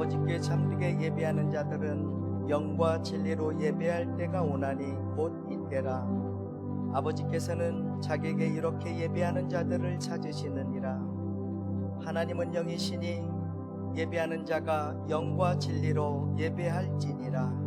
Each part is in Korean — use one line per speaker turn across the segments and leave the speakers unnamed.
아버지께 잠들게 예배하는 자들은 영과 진리로 예배할 때가 오나니 곧 이때라. 아버지께서는 자기에게 이렇게 예배하는 자들을 찾으시느니라. 하나님은 영이시니 예배하는 자가 영과 진리로 예배할지니라.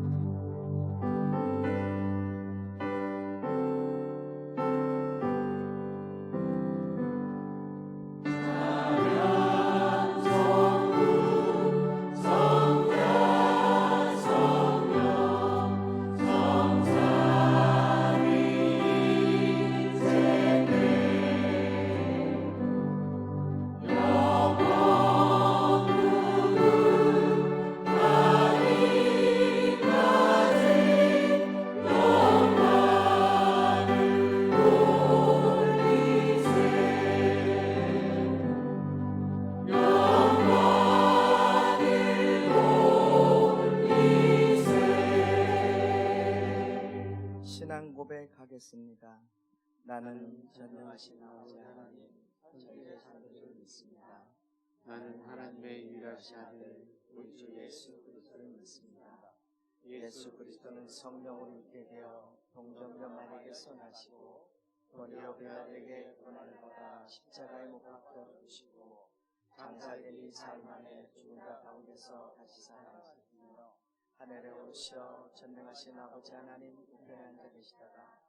고백하겠습니다. 나는 전능하신 아버지 하나님, 천지에 사는 줄 믿습니다.
나는 하나님의 유일하신 아들 우리 주 예수 그리스도를 믿습니다.
예수 그리스도는 성령으로 있게 되어 동정녀마리에게서 나시고 본디오 빌라도에게 고난을 받아 십자가에 못 박혀 죽으시고 장사되니 사흘 만에 죽은 자 가운데서 다시 살아나셨으며 하늘에 오르시어 전능하신 아버지 하나님 우편에 앉아 계시다가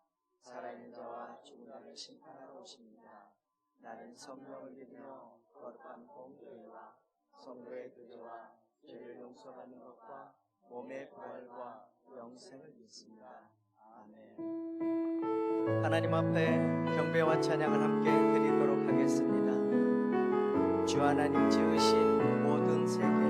살아있는 자와 죽은 자를 심판하러 오십니다. 나는 성령을 믿으며 거룩한 공교회와 성도의 교제와 죄를 용서받는 것과 몸의 부활과 영생을 믿습니다. 아멘. 하나님 앞에 경배와 찬양을 함께 드리도록 하겠습니다. 주 하나님 지으신 모든 세계,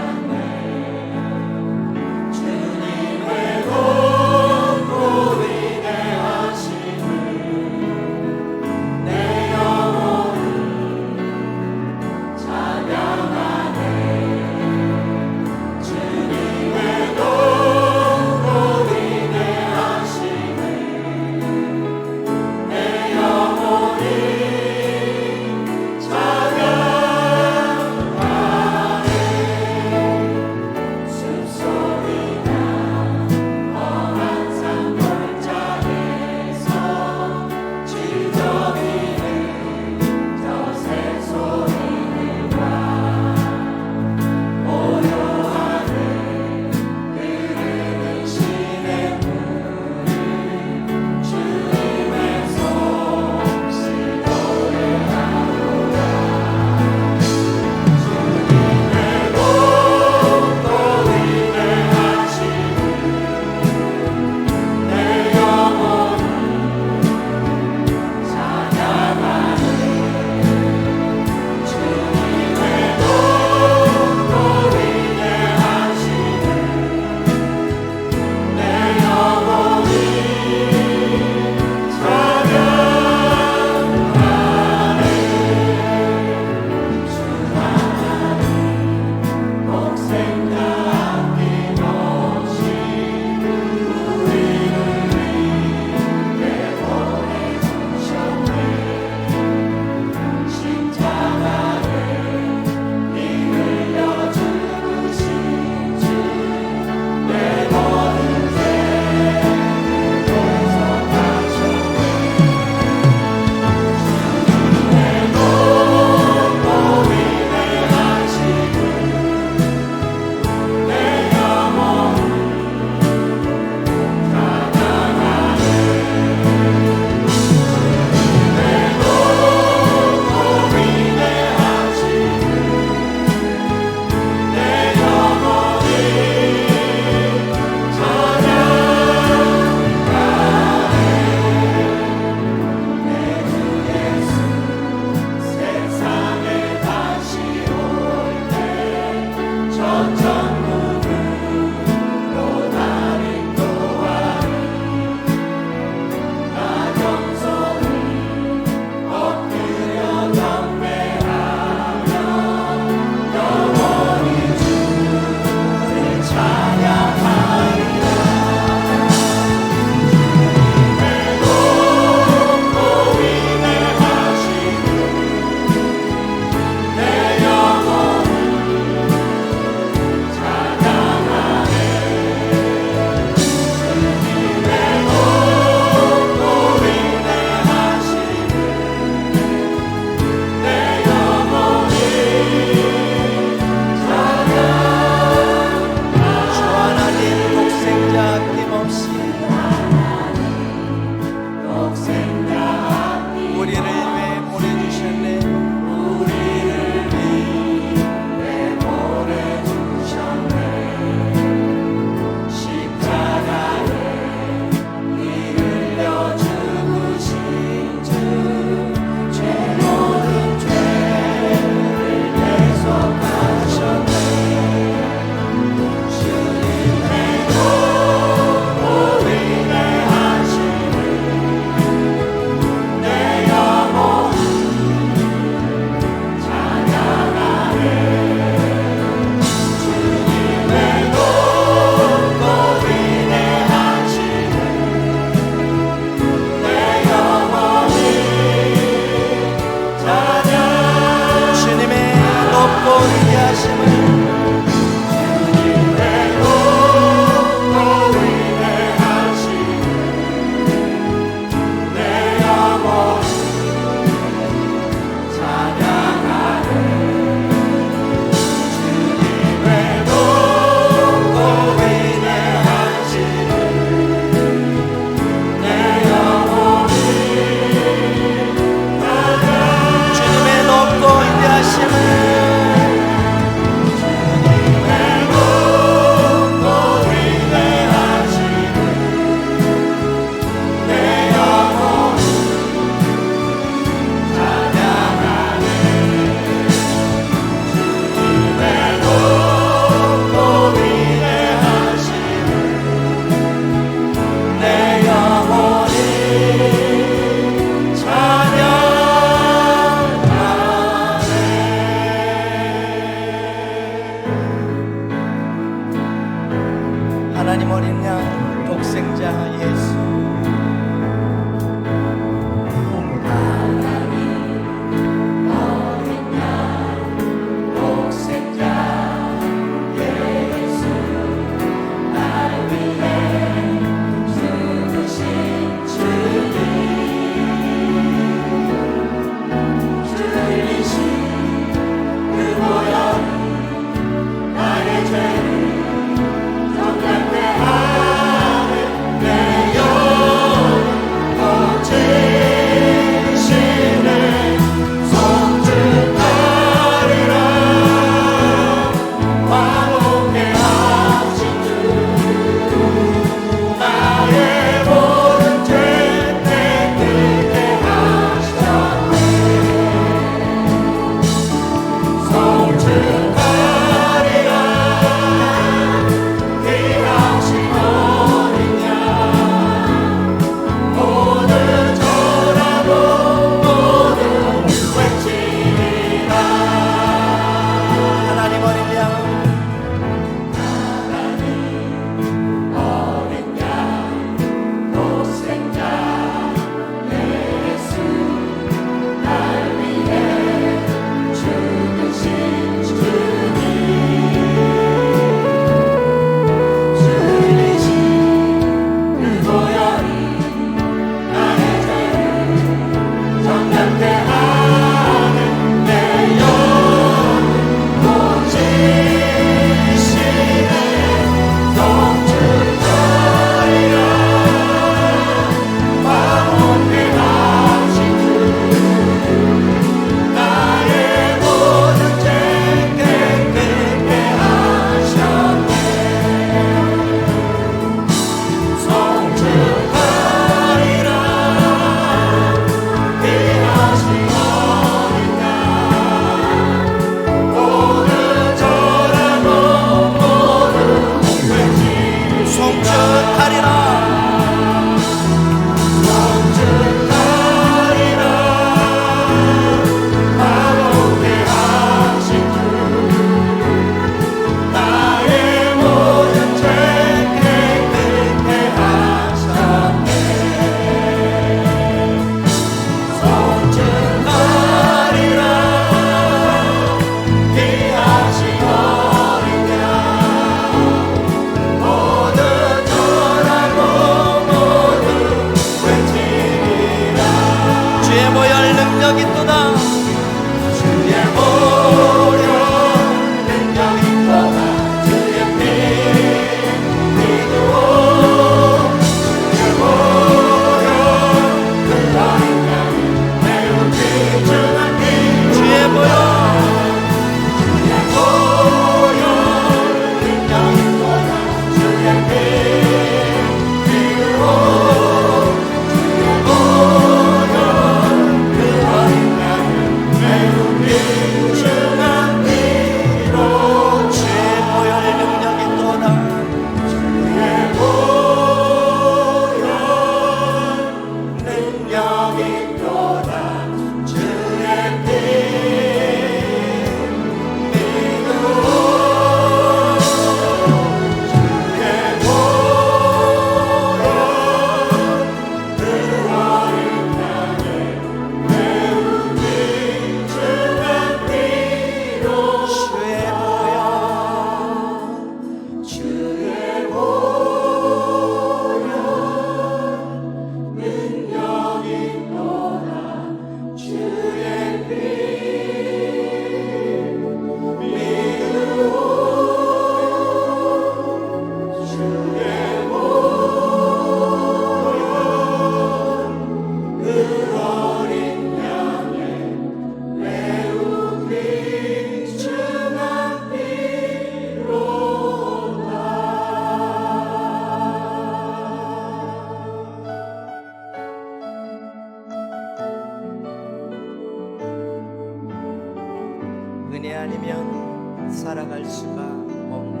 은혜 아니면 살아갈 수가 없네.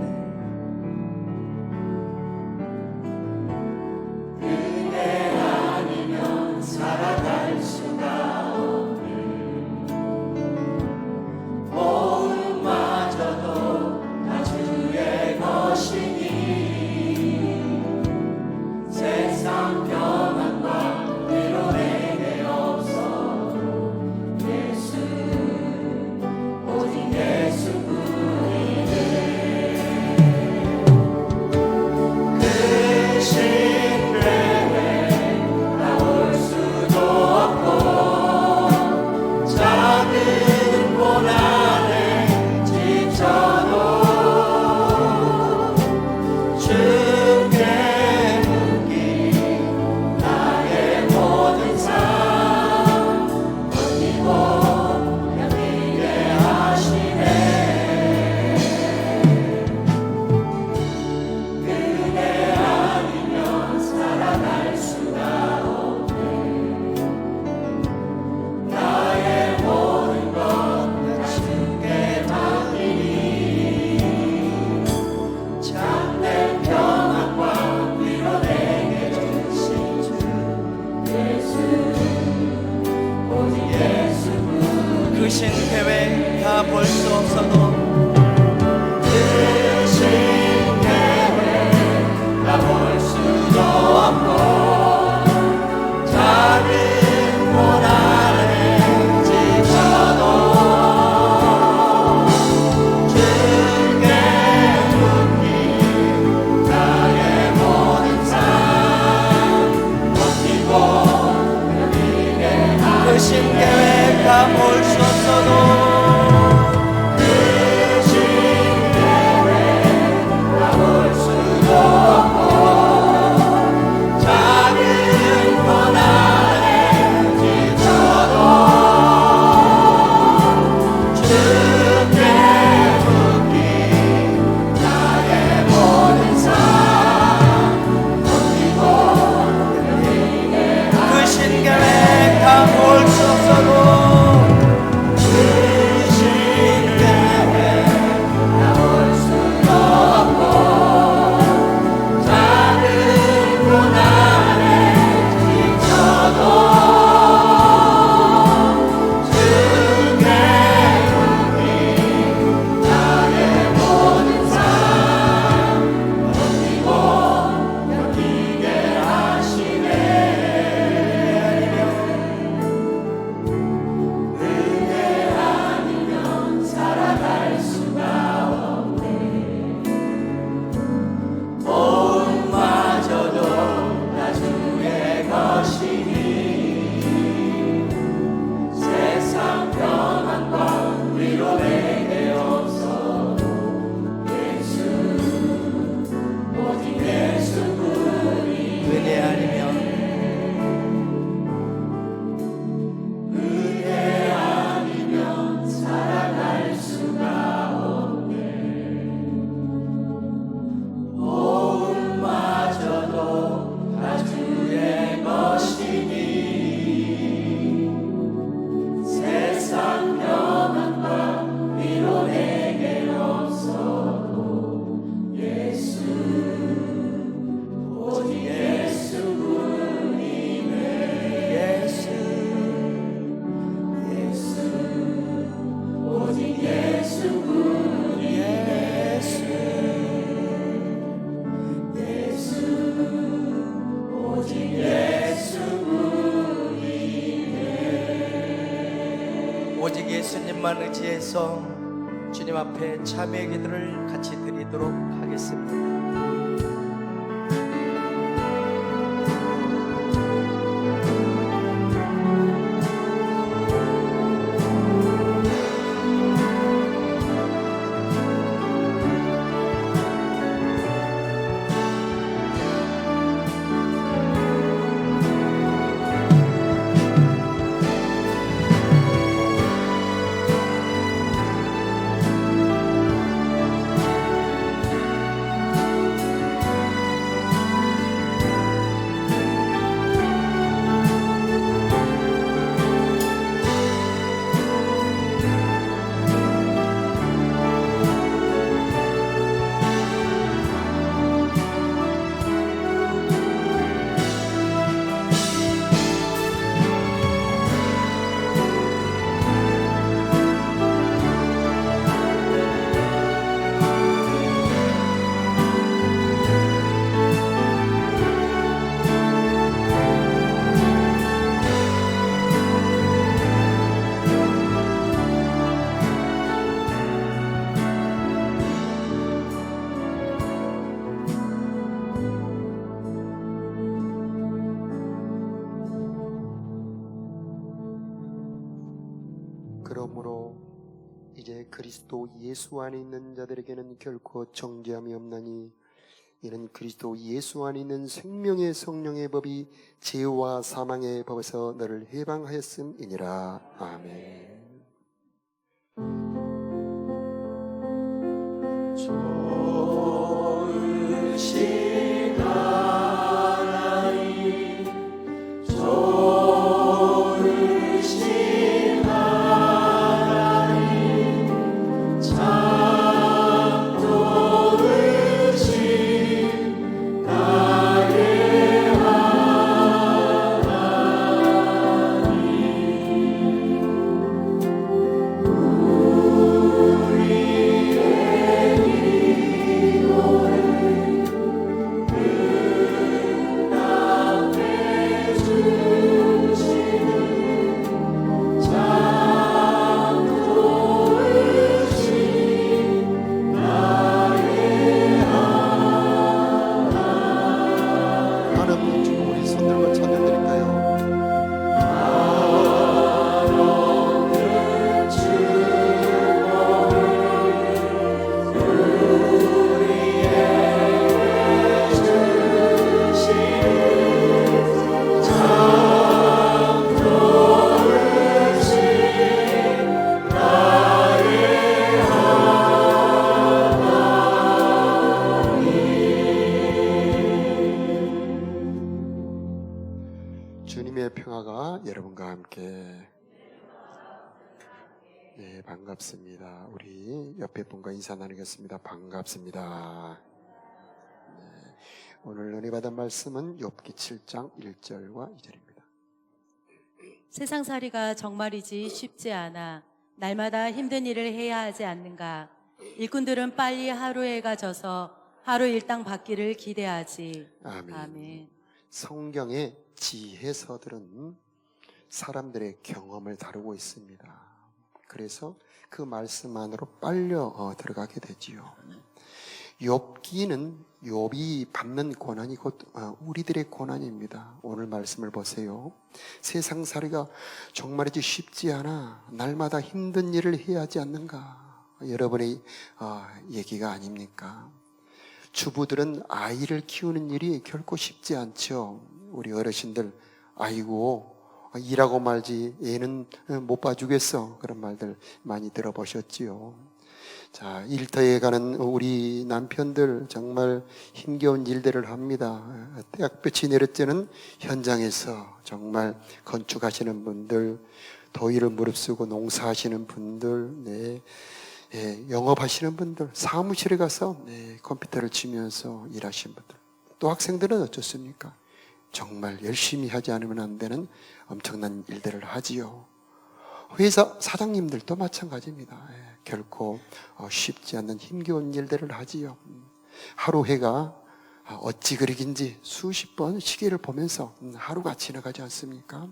은혜 아니면 살아갈 수가 없네. 모음마저도 다 주의 것이니 세상 평안과 위로 내게 없어. 예수 오직 예수뿐이네. 그 신뢰에 나올 수도 없고 작은 고난에 지쳐도 주께 묻기 나의 모든 삶 버티고 견디게 하시네. 그대 아니면 살아갈 수가 없네. 나의 모든 것 다 주께 맡기니 참된 평안과 위로 내게 주신 주 예수 오직 예수뿐. 그 신계획 다 볼 수 없어도 그 신계획 다 볼 수도 없고 작은 고난에 지쳐도 주께 묻기 나의 모든 삶 버티고 견디게 그 신계획 다 볼 수 없어도 그 신계획 다 볼 수도 없고 작은 고난에 지쳐도 주께 묻기 나의 모든 삶 버티고 견디게 그 신계획 다 볼 수 없어도 그 신계획 다 볼 수도 없고 작은 고난에 지쳐도 주께 묻기 나의 모든 삶 버티고 견디게 하시네. 은혜 아니면 살아갈 수가 없네. 모음마저도 다 주의 것이니 세상 평안과 위로 내게 없어도 예수 오직 예수뿐이. 은혜 아니면 살아갈 수가 없네. 모음마저도 다 주의 것이니 세상 평안과 위로 내게 없어도 예수 오직 예수뿐이네. 예수 오직 예수뿐이네. 예수 오직 예수뿐이네. 오직 예수님만 의지해서 주님 앞에 참회의 기도를 같이 드리도록 하겠습니다.
그러므로 이제 그리스도 예수 안에 있는 자들에게는 결코 정죄함이 없나니 이는 그리스도 예수 안에 있는 생명의 성령의 법이 죄와 사망의 법에서 너를 해방하였음이니라. 아멘.
좋으신 하나님, 좋으신 하나님, 참 좋으신 나의
하나님 주님 우리 손들고 찬양드릴까요? 주님의 평화가 여러분과 함께. 네, 반갑습니다. 우리 옆에 분과 인사 나누겠습니다. 반갑습니다. 네, 오늘 은혜 받은 말씀은 욥기 7장 1절과 2절입니다.
세상살이가 정말이지 쉽지 않아 날마다 힘든 일을 해야 하지 않는가. 일꾼들은 빨리 하루 해가 져서 하루 일당 받기를 기대하지.
아멘.
아멘.
성경의 지혜서들은 사람들의 경험을 다루고 있습니다. 그래서 그 말씀 안으로 빨려 들어가게 되지요. 욥기는 욥이 받는 고난이 곧 우리들의 고난입니다. 오늘 말씀을 보세요. 세상살이가 정말이지 쉽지 않아 날마다 힘든 일을 해야 하지 않는가. 여러분의 얘기가 아닙니까? 주부들은 아이를 키우는 일이 결코 쉽지 않죠. 우리 어르신들, 아이고 일하고 말지 애는 못 봐주겠어, 그런 말들 많이 들어보셨지요. 자, 일터에 가는 우리 남편들 정말 힘겨운 일들을 합니다. 떼약볕이 내릴 때는 현장에서 정말 건축하시는 분들, 더위를 무릅쓰고 농사하시는 분들, 네, 영업하시는 분들, 사무실에 가서 컴퓨터를 치면서 일하시는 분들, 또 학생들은 어떻습니까? 정말 열심히 하지 않으면 안 되는 엄청난 일들을 하지요. 회사 사장님들도 마찬가지입니다. 결코 쉽지 않는 힘겨운 일들을 하지요. 하루 해가 어찌 그리 긴지 수십 번 시계를 보면서 하루가 지나가지 않습니까?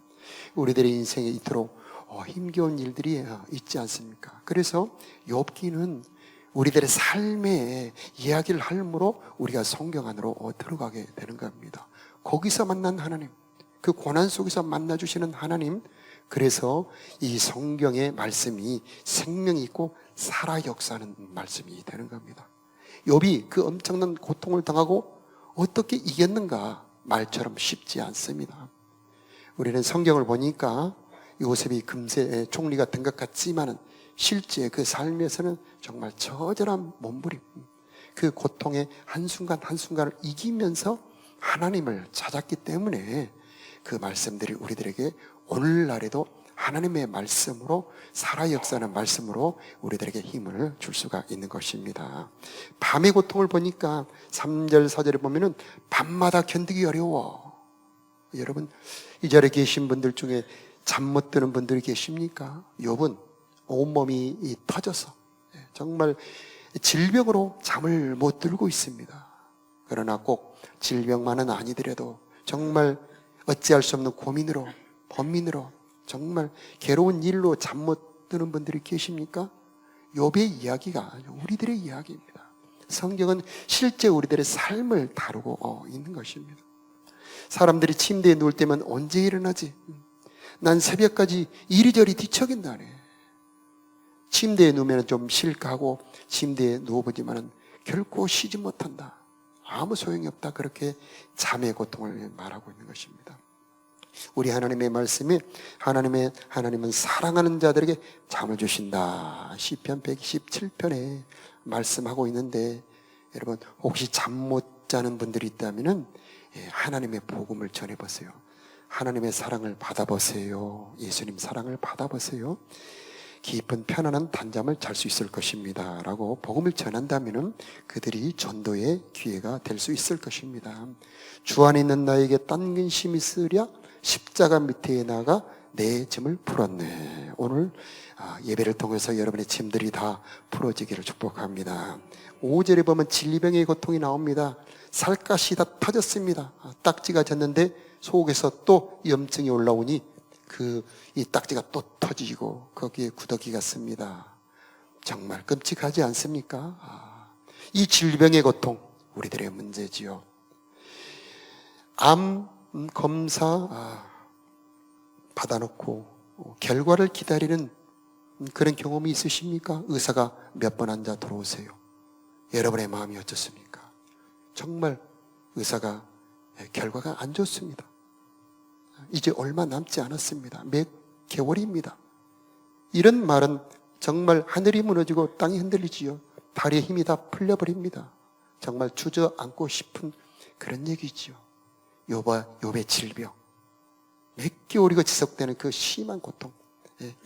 우리들의 인생에 이토록 힘겨운 일들이 있지 않습니까? 그래서 욥기는 우리들의 삶의 이야기를 할므로 우리가 성경 안으로 들어가게 되는 겁니다. 거기서 만난 하나님, 그 고난 속에서 만나주시는 하나님, 그래서 이 성경의 말씀이 생명이 있고 살아 역사하는 말씀이 되는 겁니다. 욥이 그 엄청난 고통을 당하고 어떻게 이겼는가, 말처럼 쉽지 않습니다. 우리는 성경을 보니까 요셉이 금세 총리 같은 것 같지만은 실제 그 삶에서는 정말 처절한 몸부림, 그 고통의 한순간 한순간을 이기면서 하나님을 찾았기 때문에 그 말씀들이 우리들에게 오늘날에도 하나님의 말씀으로 살아 역사하는 말씀으로 우리들에게 힘을 줄 수가 있는 것입니다. 밤의 고통을 보니까 3절 4절에 보면은 밤마다 견디기 어려워. 여러분 이 자리에 계신 분들 중에 잠 못 드는 분들이 계십니까? 욥은 온몸이 터져서 정말 질병으로 잠을 못 들고 있습니다. 그러나 꼭 질병만은 아니더라도 정말 어찌할 수 없는 고민으로, 번민으로, 정말 괴로운 일로 잠 못 드는 분들이 계십니까? 욥의 이야기가 우리들의 이야기입니다. 성경은 실제 우리들의 삶을 다루고 있는 것입니다. 사람들이 침대에 누울 때면 언제 일어나지? 난 새벽까지 이리저리 뒤척인다네. 침대에 누우면 좀 쉴까 하고 침대에 누워보지만은 결코 쉬지 못한다. 아무 소용이 없다. 그렇게 잠의 고통을 말하고 있는 것입니다. 우리 하나님의 말씀이 하나님은 사랑하는 자들에게 잠을 주신다. 시편 127편에 말씀하고 있는데, 여러분 혹시 잠 못 자는 분들이 있다면은 하나님의 복음을 전해보세요. 하나님의 사랑을 받아보세요. 예수님 사랑을 받아보세요. 깊은 편안한 단잠을 잘 수 있을 것입니다 라고 복음을 전한다면 그들이 전도의 기회가 될 수 있을 것입니다. 주 안에 있는 나에게 딴 근심이 있으랴 십자가 밑에 나가 내 짐을 풀었네. 오늘 예배를 통해서 여러분의 짐들이 다 풀어지기를 축복합니다. 5절에 보면 진리병의 고통이 나옵니다. 살갗이 다 터졌습니다. 딱지가 졌는데 속에서 또 염증이 올라오니 이 딱지가 또 터지고 거기에 구더기가 씁니다. 정말 끔찍하지 않습니까? 이 질병의 고통, 우리들의 문제지요. 암 검사 받아놓고 결과를 기다리는 그런 경험이 있으십니까? 의사가 몇 번 앉아 들어오세요. 여러분의 마음이 어떻습니까? 정말 의사가 결과가 안 좋습니다. 이제 얼마 남지 않았습니다. 몇 개월입니다. 이런 말은 정말 하늘이 무너지고 땅이 흔들리지요. 다리에 힘이 다 풀려버립니다. 정말 주저앉고 싶은 그런 얘기지요. 욥의 질병, 몇 개월이고 지속되는 그 심한 고통,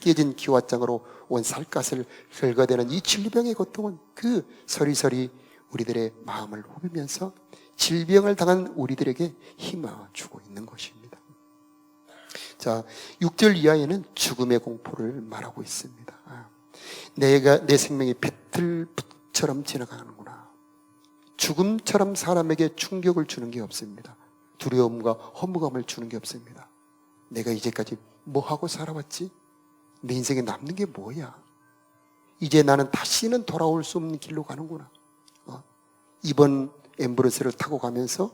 깨진 기와장으로 온 살갗을 긁어대는 이 질병의 고통은 그 서리서리 우리들의 마음을 후비면서 질병을 당한 우리들에게 힘을 주고 있는 것입니다. 자, 6절 이하에는 죽음의 공포를 말하고 있습니다. 내 생명이 배틀처럼 지나가는구나. 죽음처럼 사람에게 충격을 주는 게 없습니다. 두려움과 허무감을 주는 게 없습니다. 내가 이제까지 뭐 하고 살아왔지? 내 인생에 남는 게 뭐야? 이제 나는 다시는 돌아올 수 없는 길로 가는구나. 이번 앰뷸런스를 타고 가면서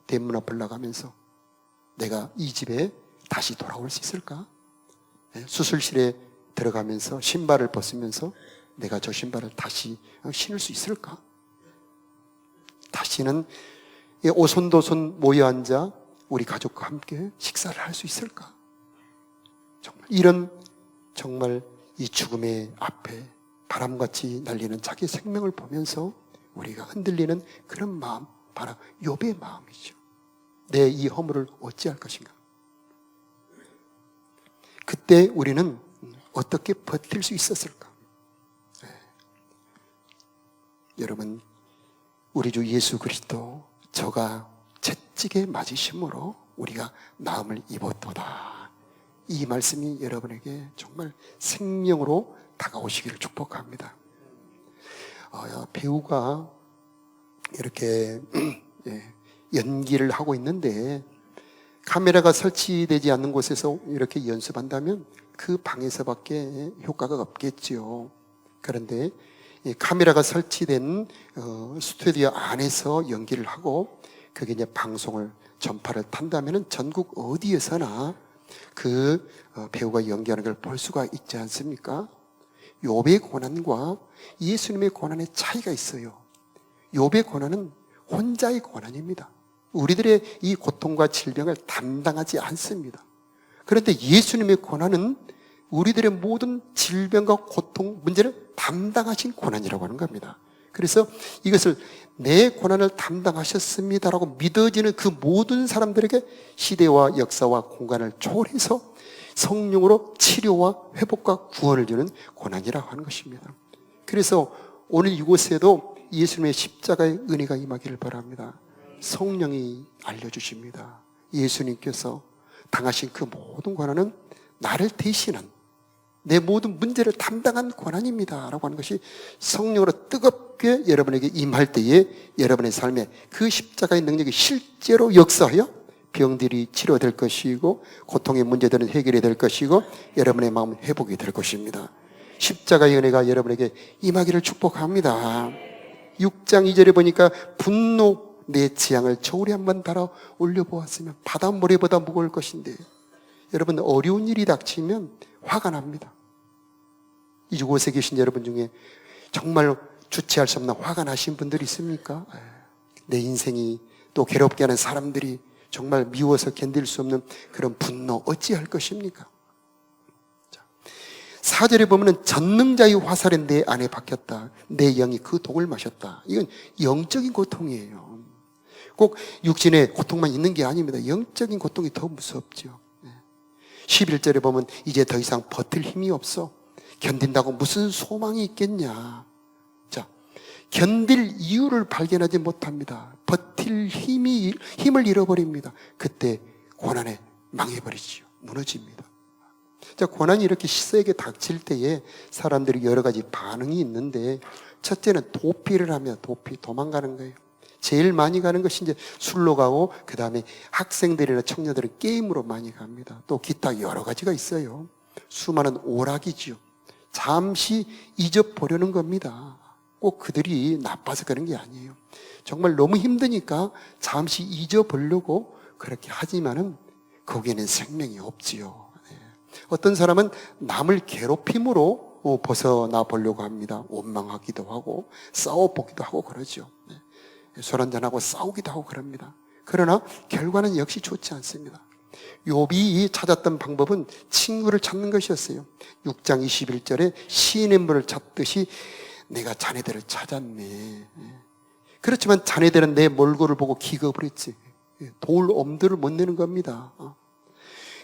대문 앞을 나가면서 내가 이 집에 다시 돌아올 수 있을까? 수술실에 들어가면서 신발을 벗으면서 내가 저 신발을 다시 신을 수 있을까? 다시는 오손도손 모여 앉아 우리 가족과 함께 식사를 할 수 있을까? 정말 이 죽음의 앞에 바람같이 날리는 자기 생명을 보면서 우리가 흔들리는 그런 마음, 바로 욥의 마음이죠. 내 이 허물을 어찌할 것인가? 그때 우리는 어떻게 버틸 수 있었을까? 여러분, 우리 주 예수 그리스도 저가 채찍에 맞으심으로 우리가 나음을 입었도다. 이 말씀이 여러분에게 정말 생명으로 다가오시기를 축복합니다. 배우가 이렇게 연기를 하고 있는데 카메라가 설치되지 않는 곳에서 이렇게 연습한다면 그 방에서밖에 효과가 없겠지요. 그런데 카메라가 설치된 스튜디오 안에서 연기를 하고 그게 이제 방송을 전파를 탄다면 전국 어디에서나 그 배우가 연기하는 걸 볼 수가 있지 않습니까? 욥의 고난과 예수님의 고난의 차이가 있어요. 욥의 고난은 혼자의 고난입니다. 우리들의 이 고통과 질병을 담당하지 않습니다. 그런데 예수님의 고난은 우리들의 모든 질병과 고통, 문제를 담당하신 고난이라고 하는 겁니다. 그래서 이것을 내 고난을 담당하셨습니다라고 믿어지는 그 모든 사람들에게 시대와 역사와 공간을 초월해서 성령으로 치료와 회복과 구원을 주는 고난이라고 하는 것입니다. 그래서 오늘 이곳에도 예수님의 십자가의 은혜가 임하기를 바랍니다. 성령이 알려주십니다. 예수님께서 당하신 그 모든 고난은 나를 대신한 내 모든 문제를 담당한 고난입니다 라고 하는 것이 성령으로 뜨겁게 여러분에게 임할 때에 여러분의 삶에 그 십자가의 능력이 실제로 역사하여 병들이 치료될 것이고 고통의 문제들은 해결이 될 것이고 여러분의 마음은 회복이 될 것입니다. 십자가의 은혜가 여러분에게 임하기를 축복합니다. 6장 2절에 보니까 분노 내 지향을 저울에 한번 달아 올려보았으면 바닷모래보다 무거울 것인데, 여러분 어려운 일이 닥치면 화가 납니다. 이곳에 계신 여러분 중에 정말 주체할 수 없는 화가 나신 분들이 있습니까? 내 인생이 또 괴롭게 하는 사람들이 정말 미워서 견딜 수 없는 그런 분노 어찌할 것입니까? 4절에 보면은 전능자의 화살에 내 안에 박혔다. 내 영이 그 독을 마셨다. 이건 영적인 고통이에요. 꼭 육신의 고통만 있는 게 아닙니다. 영적인 고통이 더 무섭죠. 11절에 보면 이제 더 이상 버틸 힘이 없어. 견딘다고 무슨 소망이 있겠냐. 자, 견딜 이유를 발견하지 못합니다. 버틸 힘을 잃어버립니다. 그때 고난에 망해버리지요. 무너집니다. 자, 고난이 이렇게 세게 닥칠 때에 사람들이 여러 가지 반응이 있는데, 첫째는 도피를 하며 도망가는 거예요. 제일 많이 가는 것이 이제 술로 가고, 그 다음에 학생들이나 청년들은 게임으로 많이 갑니다. 또 기타 여러 가지가 있어요. 수많은 오락이지요. 잠시 잊어보려는 겁니다. 꼭 그들이 나빠서 그런 게 아니에요. 정말 너무 힘드니까 잠시 잊어보려고 그렇게 하지만은 거기에는 생명이 없지요. 어떤 사람은 남을 괴롭힘으로 벗어나 보려고 합니다. 원망하기도 하고 싸워보기도 하고 그러죠. 술 한잔하고 싸우기도 하고 그럽니다. 그러나 결과는 역시 좋지 않습니다. 욥이 찾았던 방법은 친구를 찾는 것이었어요. 6장 21절에 시인의 물을 찾듯이 내가 자네들을 찾았네. 그렇지만 자네들은 내 몰골을 보고 기겁을 했지. 도울 엄두를 못 내는 겁니다.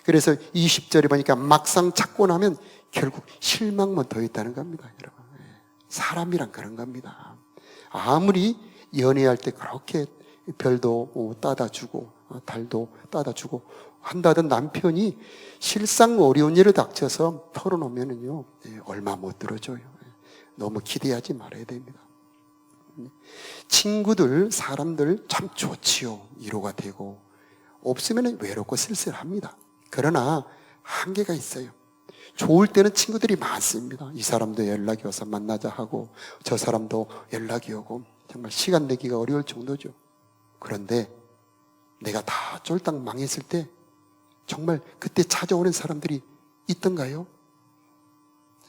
그래서 20절에 보니까 막상 찾고 나면 결국 실망만 더했다는 겁니다, 여러분. 사람이란 그런 겁니다. 아무리 연애할 때 그렇게 별도 따다 주고 달도 따다 주고 한다던 남편이 실상 어려운 일을 닥쳐서 털어놓으면은요, 얼마 못 들어줘요. 너무 기대하지 말아야 됩니다. 친구들, 사람들 참 좋지요. 위로가 되고 없으면 외롭고 쓸쓸합니다. 그러나 한계가 있어요. 좋을 때는 친구들이 많습니다. 이 사람도 연락이 와서 만나자 하고 저 사람도 연락이 오고 정말 시간 내기가 어려울 정도죠. 그런데 내가 다 쫄딱 망했을 때 정말 그때 찾아오는 사람들이 있던가요?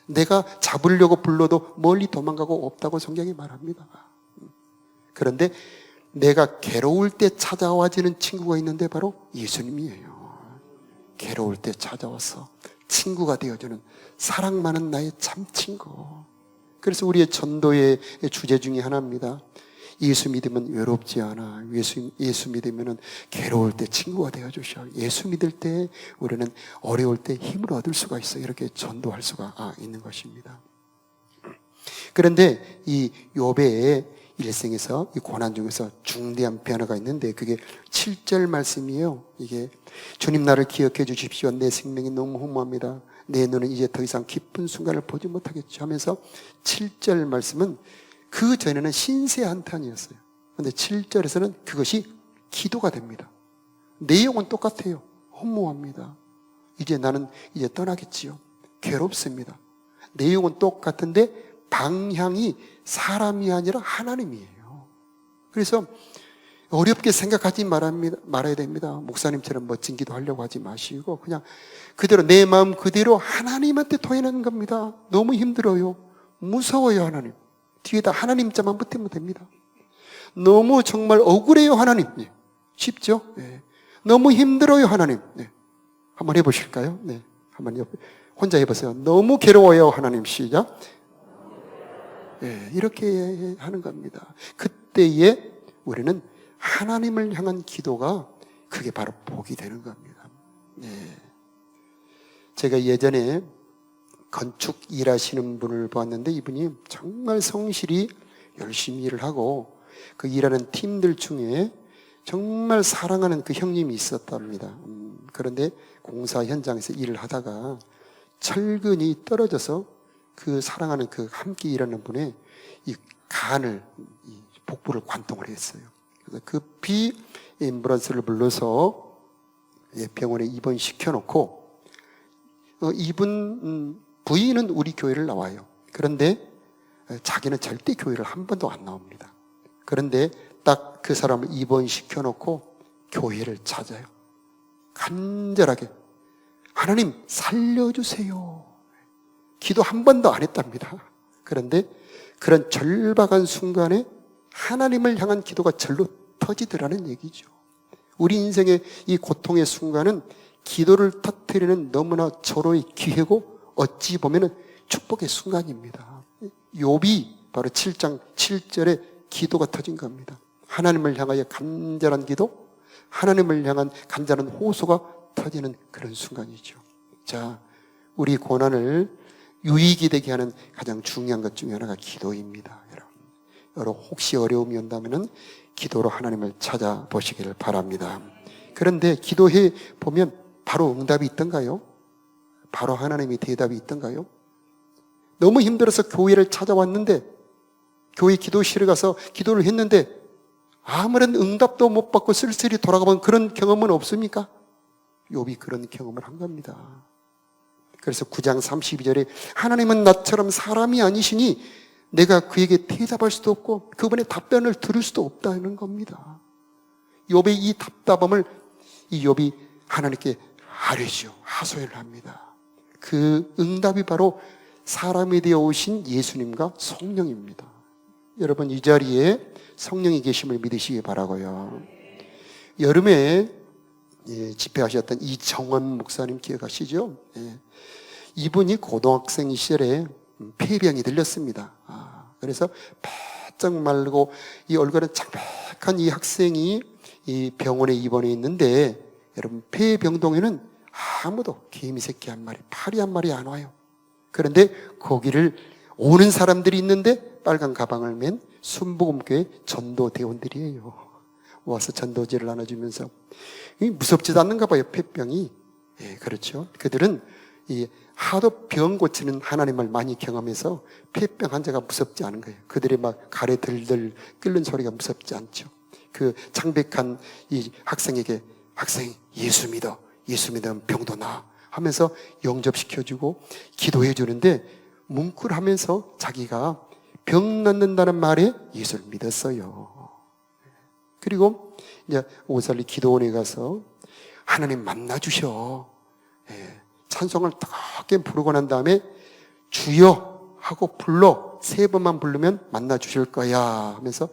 내가 잡으려고 불러도 멀리 도망가고 없다고 성경이 말합니다. 그런데 내가 괴로울 때 찾아와지는 친구가 있는데 바로 예수님이에요. 괴로울 때 찾아와서 친구가 되어주는 사랑 많은 나의 참 친구. 그래서 우리의 전도의 주제 중에 하나입니다. 예수 믿으면 외롭지 않아. 예수 믿으면 괴로울 때 친구가 되어주셔. 예수 믿을 때 우리는 어려울 때 힘을 얻을 수가 있어. 이렇게 전도할 수가 있는 것입니다. 그런데 이 욥의 일생에서 이 고난 중에서 중대한 변화가 있는데 그게 7절 말씀이에요. 이게 주님 나를 기억해 주십시오. 내 생명이 너무 허무합니다. 내 눈은 이제 더 이상 기쁜 순간을 보지 못하겠죠 하면서 7절 말씀은 그 전에는 신세 한탄이었어요. 그런데 7절에서는 그것이 기도가 됩니다. 내용은 똑같아요. 허무합니다. 이제 나는 이제 떠나겠지요. 괴롭습니다. 내용은 똑같은데 방향이 사람이 아니라 하나님이에요. 그래서 어렵게 생각하지 말아야 됩니다. 목사님처럼 멋진 기도 하려고 하지 마시고 그냥 그대로 내 마음 그대로 하나님한테 토해내는 겁니다. 너무 힘들어요. 무서워요, 하나님. 뒤에다 하나님 자만 붙이면 됩니다. 너무 정말 억울해요, 하나님. 네. 쉽죠? 네. 너무 힘들어요, 하나님. 네. 한번 해보실까요? 네. 한번 혼자 해보세요. 너무 괴로워요, 하나님. 시작. 네. 이렇게 하는 겁니다. 그때에 우리는 하나님을 향한 기도가 그게 바로 복이 되는 겁니다. 네. 제가 예전에 건축 일하시는 분을 보았는데 이분이 정말 성실히 열심히 일을 하고 그 일하는 팀들 중에 정말 사랑하는 그 형님이 있었답니다. 그런데 공사 현장에서 일을 하다가 철근이 떨어져서 그 사랑하는 그 함께 일하는 분의 이 간을, 이 복부를 관통을 했어요. 그래서 급히 앰뷸런스를 불러서 병원에 입원시켜 놓고 이분 부인은 우리 교회를 나와요. 그런데 자기는 절대 교회를 한 번도 안 나옵니다. 그런데 딱 그 사람을 입원시켜 놓고 교회를 찾아요. 간절하게 하나님 살려주세요. 기도 한 번도 안 했답니다. 그런데 그런 절박한 순간에 하나님을 향한 기도가 절로 터지더라는 얘기죠. 우리 인생의 이 고통의 순간은 기도를 터뜨리는 너무나 절호의 기회고 어찌 보면 축복의 순간입니다. 욥이 바로 7장 7절에 기도가 터진 겁니다. 하나님을 향하여 간절한 기도, 하나님을 향한 간절한 호소가 터지는 그런 순간이죠. 자, 우리 고난을 유익이 되게 하는 가장 중요한 것 중에 하나가 기도입니다. 여러분 혹시 어려움이 온다면 기도로 하나님을 찾아보시기를 바랍니다. 그런데 기도해 보면 바로 응답이 있던가요? 바로 하나님의 대답이 있던가요? 너무 힘들어서 교회를 찾아왔는데, 교회 기도실에 가서 기도를 했는데 아무런 응답도 못 받고 쓸쓸히 돌아가본 그런 경험은 없습니까? 욥이 그런 경험을 한 겁니다. 그래서 9장 32절에 하나님은 나처럼 사람이 아니시니 내가 그에게 대답할 수도 없고 그분의 답변을 들을 수도 없다는 겁니다. 욥의 이 답답함을 이 욥이 하나님께 아뢰죠. 하소연을 합니다. 그 응답이 바로 사람이 되어 오신 예수님과 성령입니다. 여러분 이 자리에 성령이 계심을 믿으시기 바라고요. 여름에 집회하셨던 이정원 목사님 기억하시죠? 이분이 고등학생 시절에 폐병이 들렸습니다. 그래서 바짝 말고 이 얼굴은 창백한 이 학생이 이 병원에 입원해 있는데, 여러분 폐병동에는 아무도 개미 새끼 한 마리, 파리 한 마리 안 와요. 그런데 거기를 오는 사람들이 있는데 빨간 가방을 맨 순복음교회 전도대원들이에요. 와서 전도제를 나눠주면서 무섭지도 않는가 봐요. 폐병이. 그렇죠. 그들은 이 하도 병 고치는 하나님을 많이 경험해서 폐병 환자가 무섭지 않은 거예요. 그들이 막 가래 들들 끓는 소리가 무섭지 않죠. 그 창백한 이 학생에게 학생 예수 믿어, 예수 믿으면 병도 나 하면서 영접시켜주고 기도해 주는데 뭉클하면서 자기가 병 낫는다는 말에 예수를 믿었어요. 그리고 이제 오살리 기도원에 가서 하나님 만나주셔. 찬송을 크게 부르고 난 다음에 주여 하고 불러 3번만 부르면 만나주실 거야 하면서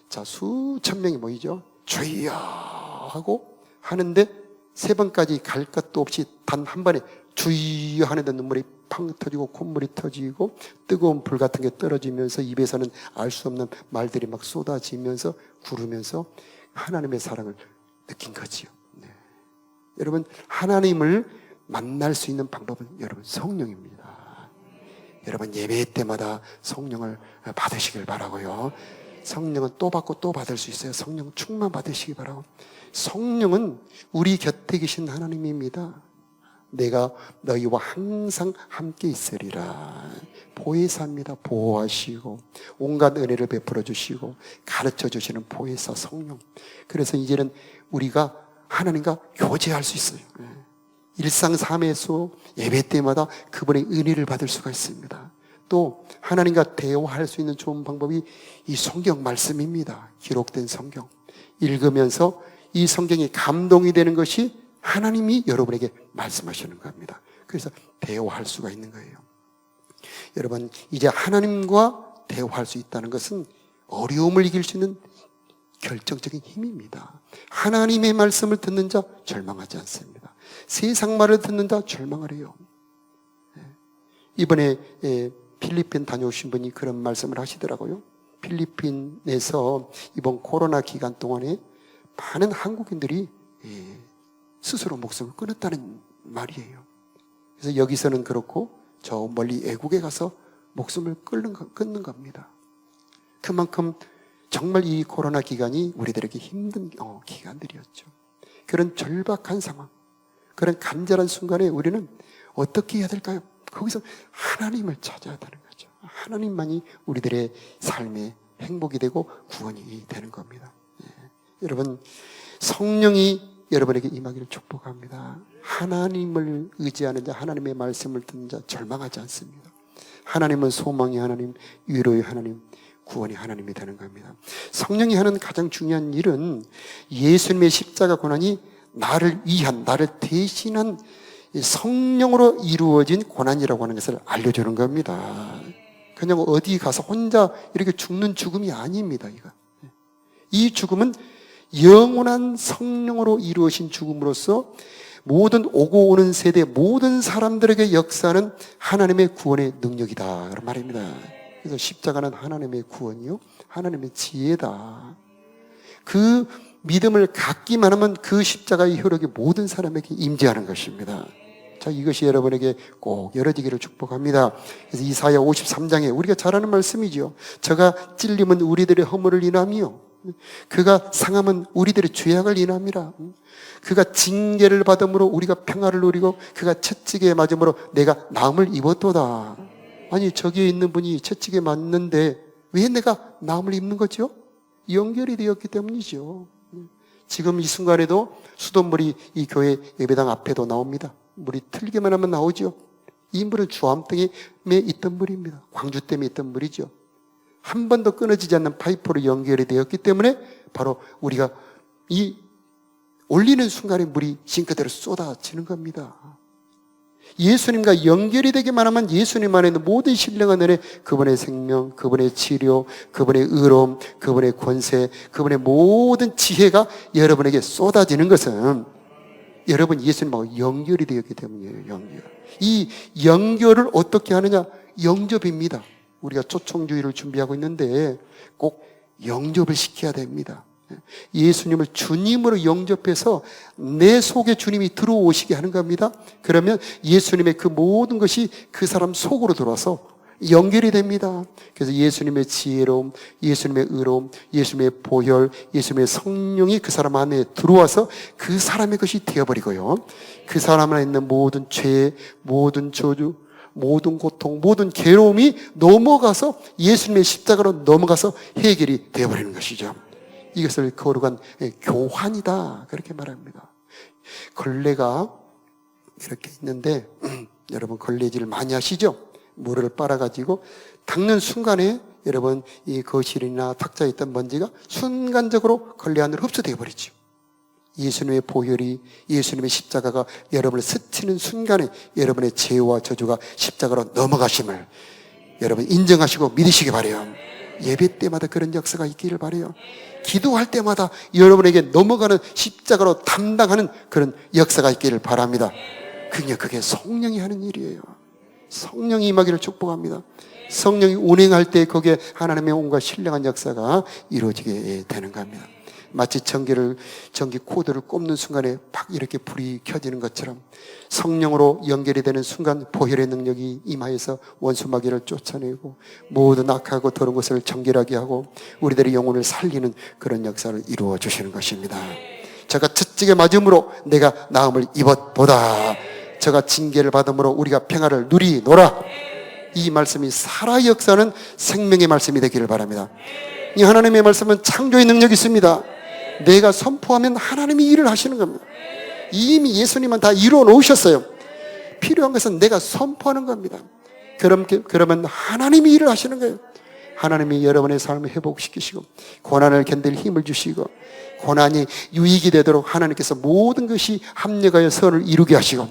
자 수천 명이 모이죠. 주여 하고 하는데 3번까지 갈 것도 없이 단 한 번에 주여 하는데 눈물이 팡 터지고 콧물이 터지고 뜨거운 불 같은 게 떨어지면서 입에서는 알 수 없는 말들이 막 쏟아지면서 구르면서 하나님의 사랑을 느낀 거지요. 여러분 하나님을 만날 수 있는 방법은 여러분 성령입니다. 여러분 예배 때마다 성령을 받으시길 바라고요. 성령은 또 받고 또 받을 수 있어요. 성령 충만 받으시기 바라고. 성령은 우리 곁에 계신 하나님입니다. 내가 너희와 항상 함께 있으리라. 보혜사입니다. 보호하시고 온갖 은혜를 베풀어 주시고 가르쳐 주시는 보혜사 성령. 그래서 이제는 우리가 하나님과 교제할 수 있어요. 일상 삶에서 예배 때마다 그분의 은혜를 받을 수가 있습니다. 또 하나님과 대화할 수 있는 좋은 방법이 이 성경 말씀입니다. 기록된 성경 읽으면서 이 성경이 감동이 되는 것이 하나님이 여러분에게 말씀하시는 겁니다. 그래서 대화할 수가 있는 거예요. 여러분 이제 하나님과 대화할 수 있다는 것은 어려움을 이길 수 있는 결정적인 힘입니다. 하나님의 말씀을 듣는 자 절망하지 않습니다. 세상 말을 듣는 자 절망을 해요. 이번에 필리핀 다녀오신 분이 그런 말씀을 하시더라고요. 필리핀에서 이번 코로나 기간 동안에 많은 한국인들이 스스로 목숨을 끊었다는 말이에요. 그래서 여기서는 그렇고 저 멀리 외국에 가서 목숨을 끊는 겁니다. 그만큼 정말 이 코로나 기간이 우리들에게 힘든 기간들이었죠. 그런 절박한 상황, 그런 간절한 순간에 우리는 어떻게 해야 될까요? 거기서 하나님을 찾아야 되는 거죠. 하나님만이 우리들의 삶의 행복이 되고 구원이 되는 겁니다. 여러분 성령이 여러분에게 임하기를 축복합니다. 하나님을 의지하는 자, 하나님의 말씀을 듣는 자 절망하지 않습니다. 하나님은 소망의 하나님, 위로의 하나님, 구원의 하나님이 되는 겁니다. 성령이 하는 가장 중요한 일은 예수님의 십자가 고난이 나를 위한, 나를 대신한 이 성령으로 이루어진 고난이라고 하는 것을 알려주는 겁니다. 그냥 어디 가서 혼자 이렇게 죽는 죽음이 아닙니다. 이 죽음은 영원한 성령으로 이루어진 죽음으로써 모든 오고 오는 세대 모든 사람들에게 역사하는 하나님의 구원의 능력이다 그런 말입니다. 그래서 십자가는 하나님의 구원이요 하나님의 지혜다. 그 믿음을 갖기만 하면 그 십자가의 효력이 모든 사람에게 임재하는 것입니다. 자, 이것이 여러분에게 꼭 열어지기를 축복합니다. 그래서 이사야 53장에 우리가 잘 아는 말씀이죠. 저가 찔림은 우리들의 허물을 인하며 그가 상함은 우리들의 죄악을 인함이라. 그가 징계를 받음으로 우리가 평화를 누리고 그가 채찍에 맞음으로 내가 나음을 입었도다. 아니, 저기에 있는 분이 채찍에 맞는데 왜 내가 나음을 입는 거죠? 연결이 되었기 때문이죠. 지금 이 순간에도 수돗물이 이 교회 예배당 앞에도 나옵니다. 물이 틀기만 하면 나오죠. 이 물은 주암댐에 있던 물입니다. 광주댐에 있던 물이죠. 한 번도 끊어지지 않는 파이프로 연결이 되었기 때문에 바로 우리가 이 올리는 순간에 물이 싱크대로 쏟아지는 겁니다. 예수님과 연결이 되기만 하면 예수님 안에 있는 모든 신령한 은혜, 그분의 생명, 그분의 치료, 그분의 의로움, 그분의 권세, 그분의 모든 지혜가 여러분에게 쏟아지는 것은 여러분 예수님하고 연결이 되었기 때문이에요. 연결. 이 연결을 어떻게 하느냐? 영접입니다. 우리가 초청주의를 준비하고 있는데 꼭 영접을 시켜야 됩니다. 예수님을 주님으로 영접해서 내 속에 주님이 들어오시게 하는 겁니다. 그러면 예수님의 그 모든 것이 그 사람 속으로 들어와서 연결이 됩니다. 그래서 예수님의 지혜로움, 예수님의 의로움, 예수님의 보혈, 예수님의 성령이 그 사람 안에 들어와서 그 사람의 것이 되어버리고요. 그 사람 안에 있는 모든 죄, 모든 저주, 모든 고통, 모든 괴로움이 넘어가서 예수님의 십자가로 넘어가서 해결이 되어버리는 것이죠. 이것을 거룩한 교환이다 그렇게 말합니다. 걸레가 이렇게 있는데 여러분 걸레질을 많이 하시죠? 물을 빨아가지고 닦는 순간에 여러분 이 거실이나 탁자에 있던 먼지가 순간적으로 걸레 안으로 흡수되어 버리죠. 예수님의 보혈이, 예수님의 십자가가 여러분을 스치는 순간에 여러분의 죄와 저주가 십자가로 넘어가심을 여러분 인정하시고 믿으시기 바라요. 예배 때마다 그런 역사가 있기를 바라요. 기도할 때마다 여러분에게 넘어가는 십자가로 담당하는 그런 역사가 있기를 바랍니다. 그게 성령이 하는 일이에요. 성령이 임하기를 축복합니다. 성령이 운행할 때 거기에 하나님의 온갖 신령한 역사가 이루어지게 되는 겁니다. 마치 전기 코드를 꼽는 순간에 팍 이렇게 불이 켜지는 것처럼 성령으로 연결이 되는 순간 보혈의 능력이 임하여서 원수마귀를 쫓아내고 모든 악하고 더러운 것을 정결하게 하고 우리들의 영혼을 살리는 그런 역사를 이루어 주시는 것입니다. 저가 채찍에 맞음으로 내가 나음을 입었도다. 저가 징계를 받음으로 우리가 평화를 누리노라. 이 말씀이 살아 역사는 생명의 말씀이 되기를 바랍니다. 이 하나님의 말씀은 창조의 능력이 있습니다. 내가 선포하면 하나님이 일을 하시는 겁니다. 이미 예수님은 다 이루어 놓으셨어요. 필요한 것은 내가 선포하는 겁니다. 그러면 하나님이 일을 하시는 거예요. 하나님이 여러분의 삶을 회복시키시고 고난을 견딜 힘을 주시고 고난이 유익이 되도록 하나님께서 모든 것이 합력하여 선을 이루게 하시고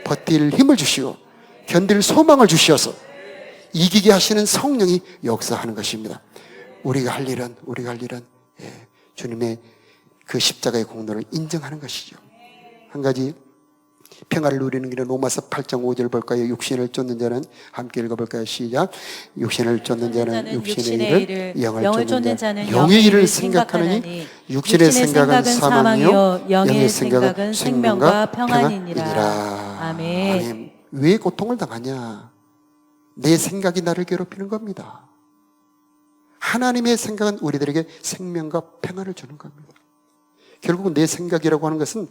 버틸 힘을 주시고 견딜 소망을 주셔서 이기게 하시는 성령이 역사하는 것입니다. 우리가 할 일은 주님의 그 십자가의 공로를 인정하는 것이죠. 한 가지 평화를 누리는 길은 로마서 8장 5절 볼까요? 육신을 쫓는 자는 함께 읽어볼까요? 시작. 육신을 쫓는 자는 육신의 일을, 영을 쫓는 자는 영의 일을 생각하느니 육신의 생각은 사망이요 영의 생각은 생명과 평안이니라. 아멘. 왜 고통을 당하냐? 내 생각이 나를 괴롭히는 겁니다. 하나님의 생각은 우리들에게 생명과 평안을 주는 겁니다. 결국은 내 생각이라고 하는 것은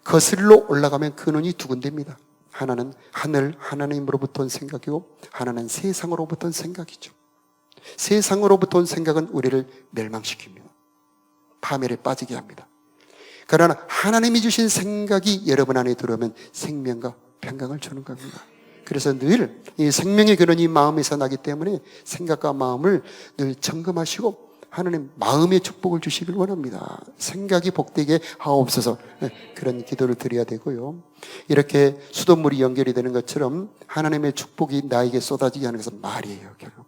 거슬러 올라가면 근원이 두 군데입니다. 하나는 하나님으로부터 온 생각이고 하나는 세상으로부터 온 생각이죠. 세상으로부터 온 생각은 우리를 멸망시킵니다. 파멸에 빠지게 합니다. 그러나 하나님이 주신 생각이 여러분 안에 들어오면 생명과 평강을 주는 겁니다. 그래서 늘 이 생명의 근원이 마음에서 나기 때문에 생각과 마음을 늘 점검하시고 하나님 마음의 축복을 주시길 원합니다. 생각이 복되게 하옵소서. 그런 기도를 드려야 되고요. 이렇게 수돗물이 연결이 되는 것처럼 하나님의 축복이 나에게 쏟아지게 하는 것은 말이에요. 결국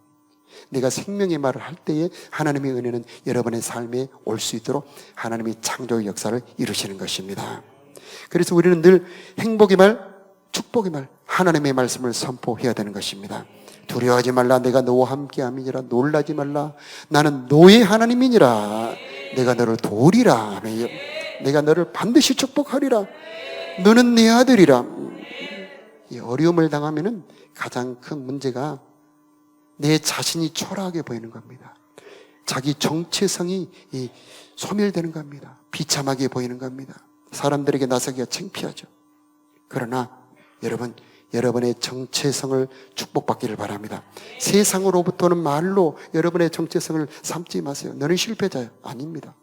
내가 생명의 말을 할 때에 하나님의 은혜는 여러분의 삶에 올 수 있도록 하나님이 창조의 역사를 이루시는 것입니다. 그래서 우리는 늘 행복의 말, 축복의 말, 하나님의 말씀을 선포해야 되는 것입니다. 두려워하지 말라. 내가 너와 함께함이니라. 놀라지 말라. 나는 너의 하나님이니라. 내가 너를 도우리라. 내가 너를 반드시 축복하리라. 너는 내 아들이라. 이 어려움을 당하면은 가장 큰 문제가 내 자신이 초라하게 보이는 겁니다. 자기 정체성이 소멸되는 겁니다. 비참하게 보이는 겁니다. 사람들에게 나서기가 창피하죠. 그러나 여러분의 정체성을 축복받기를 바랍니다. 세상으로부터는 말로 여러분의 정체성을 삼지 마세요. 너는 실패자야. 아닙니다.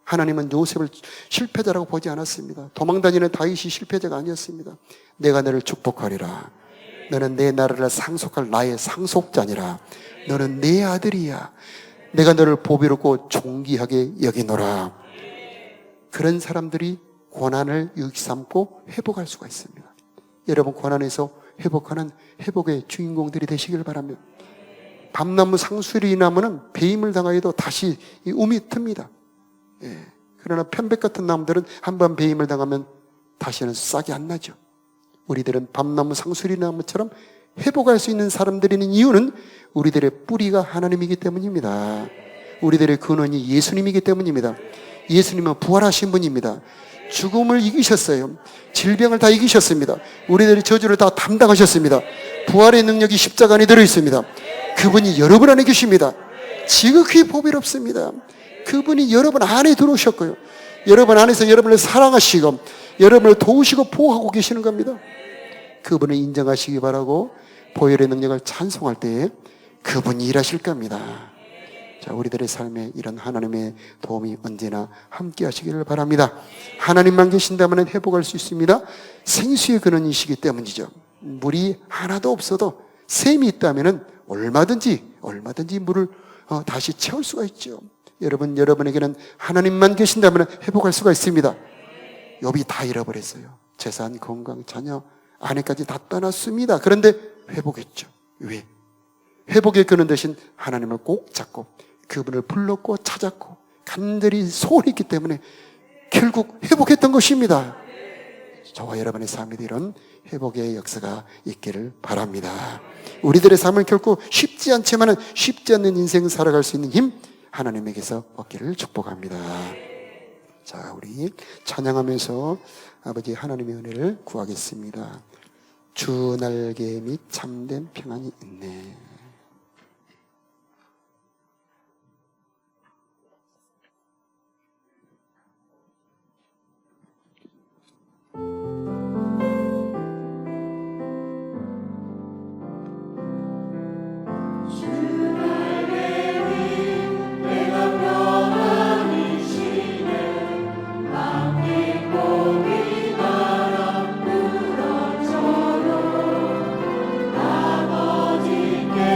하나님은 요셉을 실패자라고 보지 않았습니다. 도망다니는 다윗이 실패자가 아니었습니다. 내가 너를 축복하리라. 너는 내 나라를 상속할 나의 상속자니라. 너는 내 아들이야. 내가 너를 보배롭고 존귀하게 여기노라. 그런 사람들이 고난을 유익 삼고 회복할 수가 있습니다. 여러분 고난에서 회복하는 회복의 주인공들이 되시길 바랍니다. 밤나무 상수리 나무는 배임을 당하여도 다시 움이 틉니다. 그러나 편백 같은 나무들은 한번 배임을 당하면 다시는 싹이 안 나죠. 우리들은 밤나무 상수리 나무처럼 회복할 수 있는 사람들인 이유는 우리들의 뿌리가 하나님이기 때문입니다. 우리들의 근원이 예수님이기 때문입니다. 예수님은 부활하신 분입니다. 죽음을 이기셨어요. 질병을 다 이기셨습니다. 우리들의 저주를 다 담당하셨습니다. 부활의 능력이 십자가 안에 들어있습니다. 그분이 여러분 안에 계십니다. 지극히 보배롭습니다. 그분이 여러분 안에 들어오셨고요. 여러분 안에서 여러분을 사랑하시고 여러분을 도우시고 보호하고 계시는 겁니다. 그분을 인정하시기 바라고 보혈의 능력을 찬송할 때에 그분이 일하실 겁니다. 자, 우리들의 삶에 이런 하나님의 도움이 언제나 함께 하시기를 바랍니다. 하나님만 계신다면 회복할 수 있습니다. 생수의 근원이시기 때문이죠. 물이 하나도 없어도 샘이 있다면 얼마든지 물을 다시 채울 수가 있죠. 여러분에게는 하나님만 계신다면 회복할 수가 있습니다. 욥이 다 잃어버렸어요. 재산, 건강, 자녀, 아내까지 다 떠났습니다. 그런데 회복했죠. 왜? 회복의 근원 대신 하나님을 꼭 잡고 그분을 불렀고 찾았고 간절히 소원했기 때문에 결국 회복했던 것입니다. 저와 여러분의 삶에도 이런 회복의 역사가 있기를 바랍니다. 우리들의 삶은 결코 쉽지 않지만 쉽지 않는 인생 살아갈 수 있는 힘 하나님에게서 얻기를 축복합니다. 자, 우리 찬양하면서 아버지 하나님의 은혜를 구하겠습니다. 주 날개 및 참된 평안이 있네.
아버지께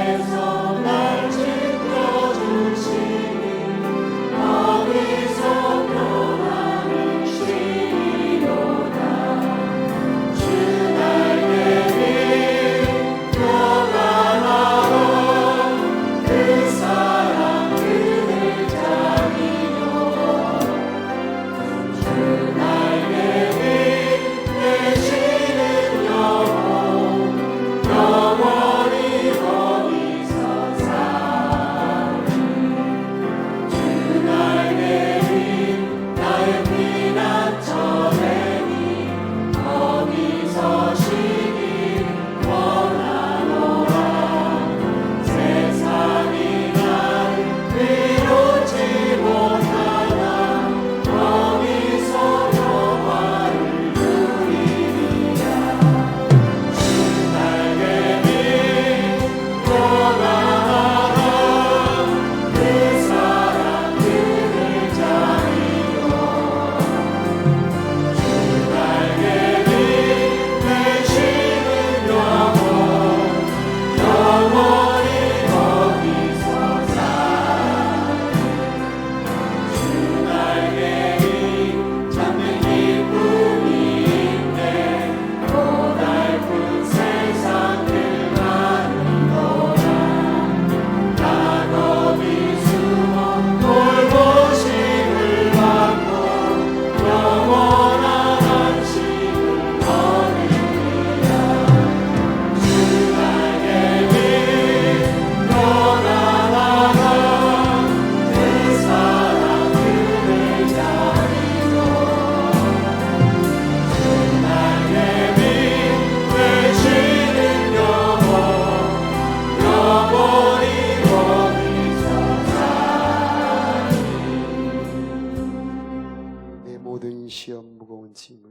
하심을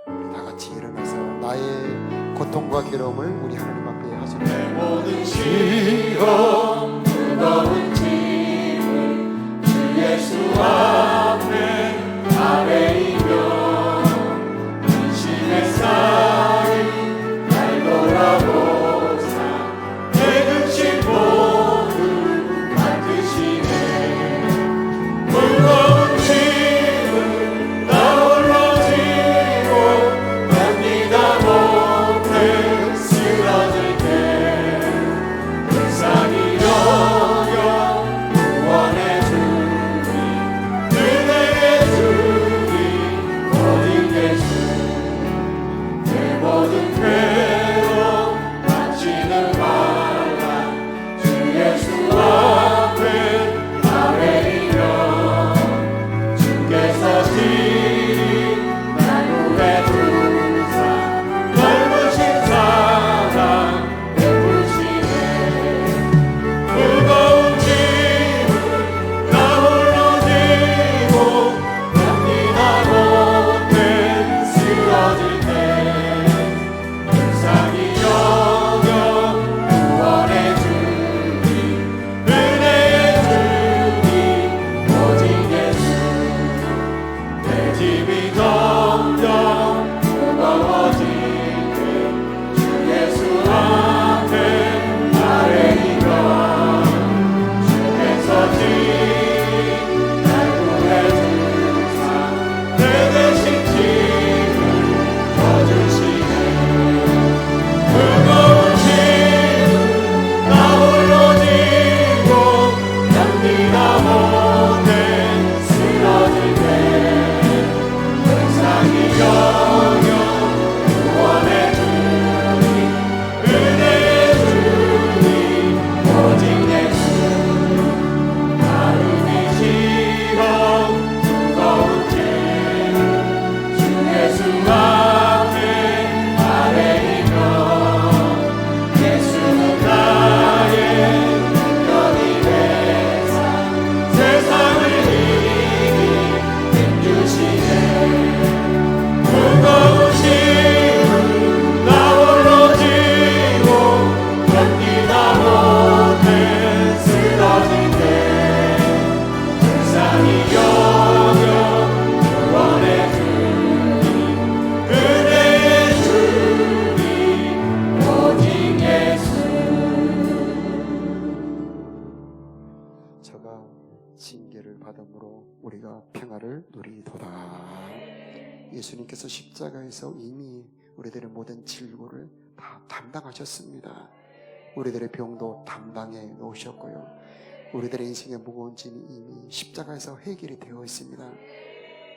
우리 다 같이 일어나서 나의 고통과 괴로움을 우리 하나님 앞에 하소서.
모든 시험 무거운 짐을 주 예수 앞에 아뢰이며 근심의 쌓인 날 돌아보사 내 근심 모두 맡으시네. 무거운 짐을 나 홀로 지고 견디다 못해 쓰러질 때 불쌍히 여겨 구원해 주니 은혜의 주님 오직 예수 내 모든 괴로움 만지는 말라 주 예수 앞에 아뢰이며 주께서 친히 날 구해주사 넓으신 사랑 베푸시네. 무거운 짐을 나 홀로 지고 견디다 못해 쓰러질 때 불쌍히 여겨 구원해 주니 은혜의 주님 오직 예수 내 짐이 점점 무거워지네. 주 예수 앞에 아뢰이며 주께서 친히 날 구해주사 내 대신 짐을 져주시네. 무거운 짐을 나 홀로 지고 견디다 못해 쓰러질 때 불쌍히 여겨 구원해 주니 은혜의 주님 오직 예수 나름이 시험 무거운 짐주 예수 앞에 아뢰이며 예수는 나의 능력이 되사 세상을 이기 힘주시네. 무거운 짐을 나 홀로 지고 견디다 못해 쓰러질 때 불쌍히 여겨 구원해 주니 은혜의 주님 오직 예수.
저가 징계를 받음으로 우리가 평화를 누리도다. 예수님께서 십자가에서 이미 우리들의 모든 질고를 다 담당하셨습니다. 우리들의 병도 담당해 놓으셨고요. 우리들의 인생의 무거운 짐이 이미 십자가에서 해결이 되어 있습니다.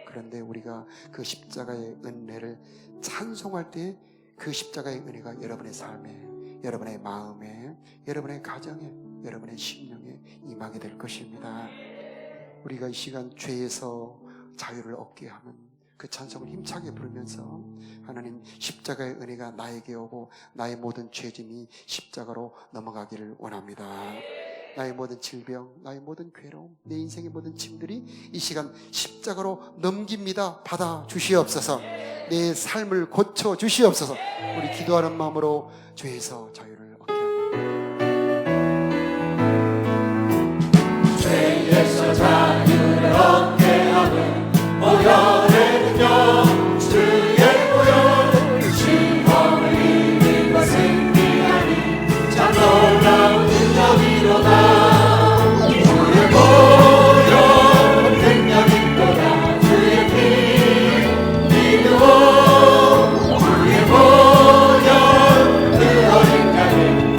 그런데 우리가 그 십자가의 은혜를 찬송할 때 그 십자가의 은혜가 여러분의 삶에, 여러분의 마음에, 여러분의 가정에, 여러분의 심령에 임하게 될 것입니다. 우리가 이 시간 죄에서 자유를 얻게 하는 그 찬송을 힘차게 부르면서 하나님 십자가의 은혜가 나에게 오고 나의 모든 죄짐이 십자가로 넘어가기를 원합니다. 나의 모든 질병, 나의 모든 괴로움, 내 인생의 모든 짐들이 이 시간 십자가로 넘깁니다. 받아 주시옵소서. 내 삶을 고쳐 주시옵소서. 우리 기도하는 마음으로 죄에서 자유를 얻게 합니다.
죄에서 자유를 얻게 하는 보혈의 능력 주의 보혈 시험을 이기고 승리하니 참 놀라운 능력이로다. 주의 보혈 능력이로다. 주의 피 믿으오 주의 보혈 그 어린 자를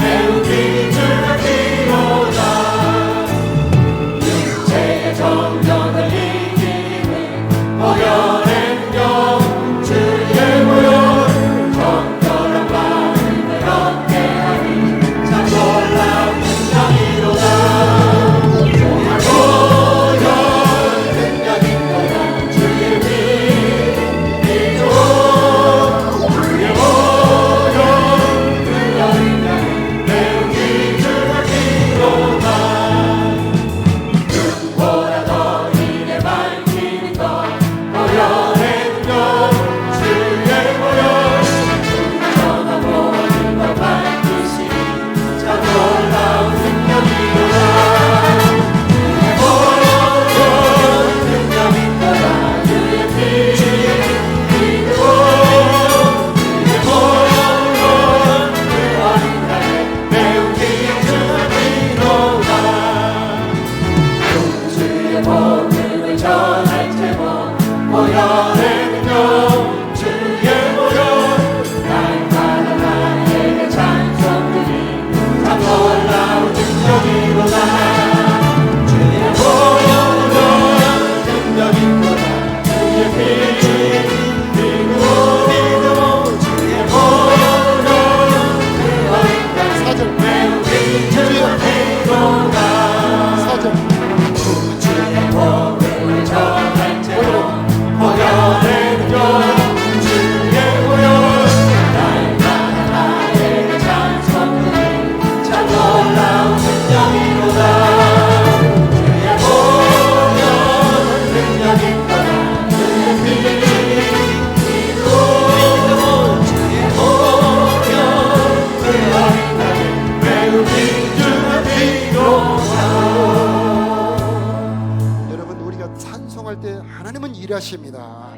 일하십니다.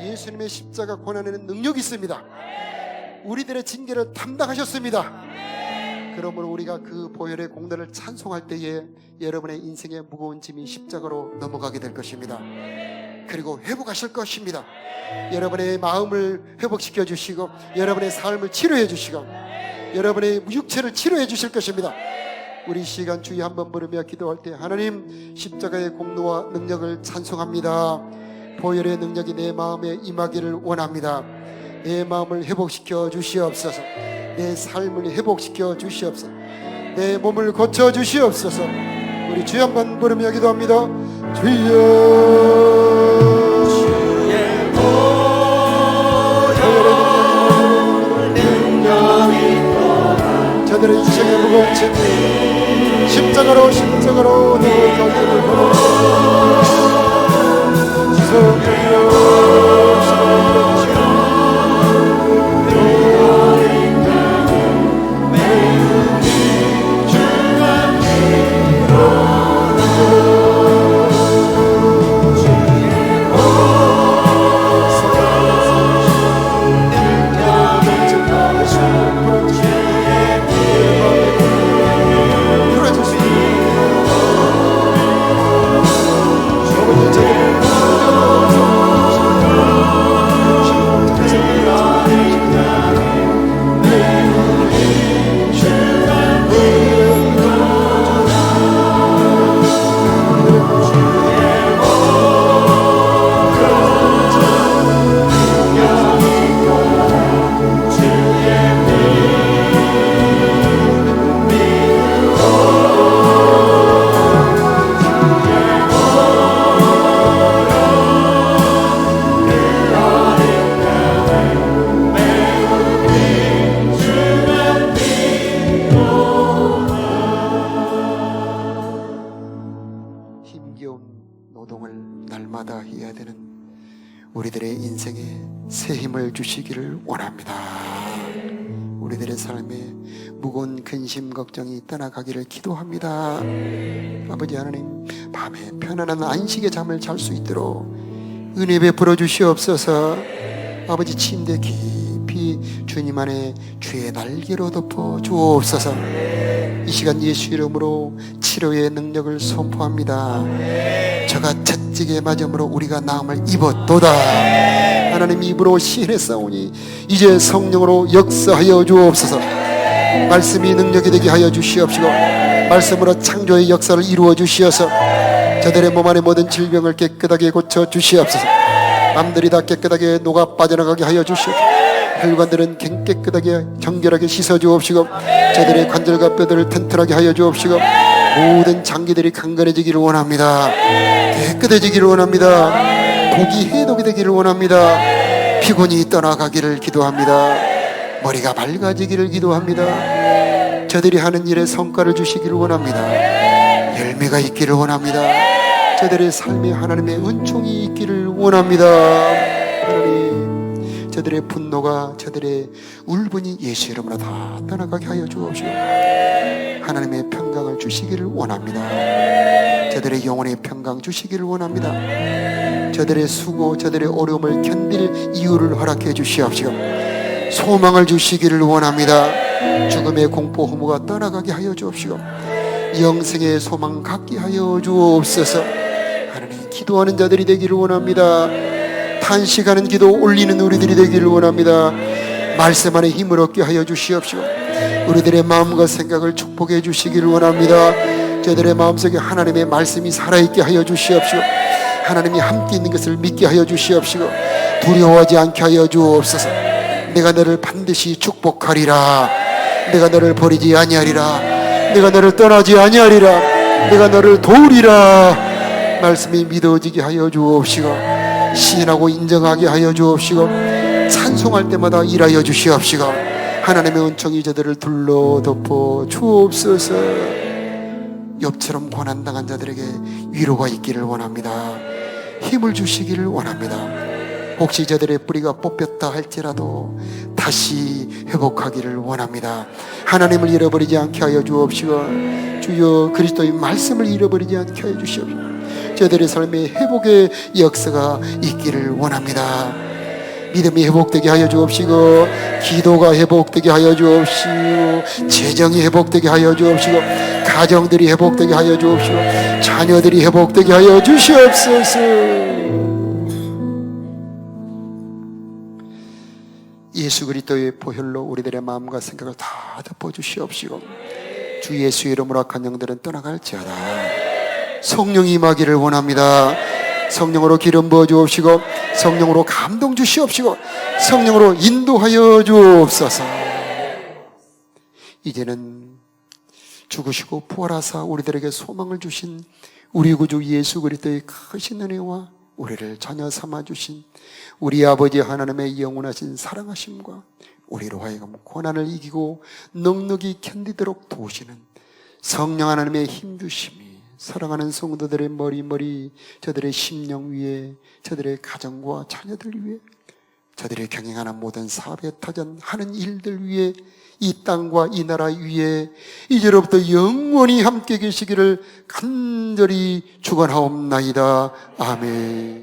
예수님의 십자가 고난에는 능력이 있습니다. 우리들의 징계를 담당하셨습니다. 그러므로 우리가 그 보혈의 공로를 찬송할 때에 여러분의 인생의 무거운 짐이 십자가로 넘어가게 될 것입니다. 그리고 회복하실 것입니다. 여러분의 마음을 회복시켜 주시고 여러분의 삶을 치료해 주시고 여러분의 육체를 치료해 주실 것입니다. 우리 시간 주의 한번 부르며 기도할 때 하나님 십자가의 공로와 능력을 찬송합니다. 보혈의 능력이 내 마음에 임하기를 원합니다. 내 마음을 회복시켜 주시옵소서. 내 삶을 회복시켜 주시옵소서. 내 몸을 고쳐 주시옵소서. 우리 주여 한번 부르며 기도합니다. 주여 저들의 인생의 무거운 짐 십자가로 내 결국을 우리들의 인생에 새 힘을 주시기를 원합니다. 우리들의 삶에 무거운 근심 걱정이 떠나가기를 기도합니다. 아버지 하나님, 밤에 편안한 안식의 잠을 잘 수 있도록 은혜 베풀어 주시옵소서. 아버지, 침대 깊이 주님 안에 주의 날개로 덮어 주옵소서. 이 시간 예수 이름으로 치료의 능력을 선포합니다. 저가 채찍에 맞음으로 우리가 나음을 입었도다. 하나님, 입으로 시인했사오니 이제 성령으로 역사하여 주옵소서. 말씀이 능력이 되게 하여 주시옵시고 말씀으로 창조의 역사를 이루어 주시어서 저들의 몸 안의 모든 질병을 깨끗하게 고쳐 주시옵소서. 남들이 다 깨끗하게 녹아 빠져나가게 하여 주시옵소서. 혈관들은 깨끗하게 정결하게 씻어 주옵시고 저들의 관절과 뼈들을 튼튼하게 하여 주옵시고 모든 장기들이 강건해지기를 원합니다. 깨끗해지기를 원합니다. 고기 해독이 되기를 원합니다. 피곤이 떠나가기를 기도합니다. 머리가 맑아지기를 기도합니다. 저들이 하는 일에 성과를 주시기를 원합니다. 열매가 있기를 원합니다. 저들의 삶에 하나님의 은총이 있기를 원합니다. 하나님, 저들의 분노가, 저들의 울분이 예수 이름으로 다 떠나가게 하여 주옵시고 하나님의 평강을 주시기를 원합니다. 저들의 영혼의 평강 주시기를 원합니다. 저들의 수고, 저들의 어려움을 견딜 이유를 허락해 주시옵시고 소망을 주시기를 원합니다. 죽음의 공포 허무가 떠나가게 하여 주옵시고 영생의 소망 갖게 하여 주옵소서. 하나님, 기도하는 자들이 되기를 원합니다. 탄식하는 기도 올리는 우리들이 되기를 원합니다. 말씀 안에 힘을 얻게 하여 주시옵시고 우리들의 마음과 생각을 축복해 주시기를 원합니다. 저들의 마음속에 하나님의 말씀이 살아있게 하여 주시옵시고 하나님이 함께 있는 것을 믿게 하여 주시옵시고 두려워하지 않게 하여 주옵소서. 내가 너를 반드시 축복하리라. 내가 너를 버리지 아니하리라. 내가 너를 떠나지 아니하리라. 내가 너를 도우리라. 말씀이 믿어지게 하여 주옵시고 시인하고 인정하게 하여 주옵시고 찬송할 때마다 일하여 주시옵시고 하나님의 은총이 저들을 둘러 덮어 주옵소서. 욥처럼 고난당한 자들에게 위로가 있기를 원합니다. 힘을 주시기를 원합니다. 혹시 저들의 뿌리가 뽑혔다 할지라도 다시 회복하기를 원합니다. 하나님을 잃어버리지 않게 하여 주옵시고 주여 그리스도의 말씀을 잃어버리지 않게 하여 주시옵시고 저들의 삶에 회복의 역사가 있기를 원합니다. 믿음이 회복되게 하여 주옵시고, 기도가 회복되게 하여 주옵시고, 재정이 회복되게 하여 주옵시고, 가정들이 회복되게 하여 주옵시고, 자녀들이 회복되게 하여 주시옵소서. 예수 그리스도의 보혈로 우리들의 마음과 생각을 다 덮어주시옵시고, 주 예수 이름으로 악한 영들은 떠나갈지어다. 성령이 임하기를 원합니다. 성령으로 기름 부어 주옵시고, 성령으로 감동 주시옵시고, 성령으로 인도하여 주옵소서. 이제는 죽으시고 부활하사 우리들에게 소망을 주신 우리 구주 예수 그리스도의 크신 은혜와 우리를 자녀 삼아 주신 우리 아버지 하나님의 영원하신 사랑하심과 우리로 하여금 고난을 이기고 넉넉히 견디도록 도우시는 성령 하나님의 힘주심이 사랑하는 성도들의 머리 저들의 심령 위에, 저들의 가정과 자녀들 위에, 저들의 경영하는 모든 사업에 타전하는 일들 위에, 이 땅과 이 나라 위에 이제로부터 영원히 함께 계시기를 간절히 축원하옵나이다. 아멘.